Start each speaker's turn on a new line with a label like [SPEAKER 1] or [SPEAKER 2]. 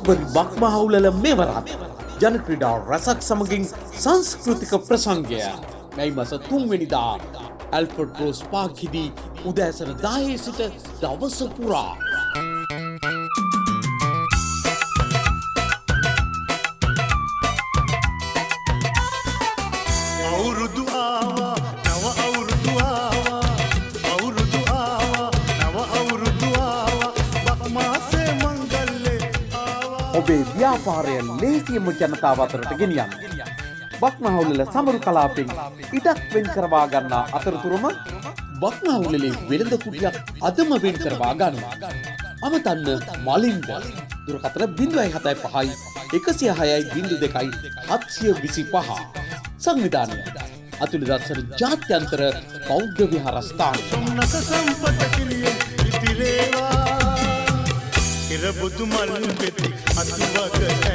[SPEAKER 1] සුපරි බක්මහවුලල මෙවරත් ජනක්‍රීඩා රසක් සමගින් සංස්කෘතික ප්‍රසංගය මැයි මස 3 වෙනිදා ඇල්ෆර්ඩ් රෝස් පාර්ක්හිදී උදෑසන 10 සිට දවස පුරා
[SPEAKER 2] අවුරුදු ආවා නව අවුරුදු ආවා අවුරුදු ආවා නව අවුරුදු ආවා බක්මාසේ මංගල්ලේ ආවා
[SPEAKER 1] ඔබේ ව්‍යාපාරය ලේසියම ජනතාව අතරට ගෙනියන්න. බක්මහවුලල සමරු කලාපෙන් ඉඩක් වෙන් කරවා ගන්නා අතරතුරම බක්මහවුලලේ වෙළඳ කුටියක් අදම වෙන් කරවා ගන්න. අමතන්න මලින්ද දුරකථන 075 106 02 725 සංවිධානය අතුලදස්සන ජාත්‍යන්තර බෞද්ධ විහාරස්ථාන
[SPEAKER 2] සොම්නස සම්පත කිලිය ඉතිරේවා ඉර බුදු මල් පෙති අතුවක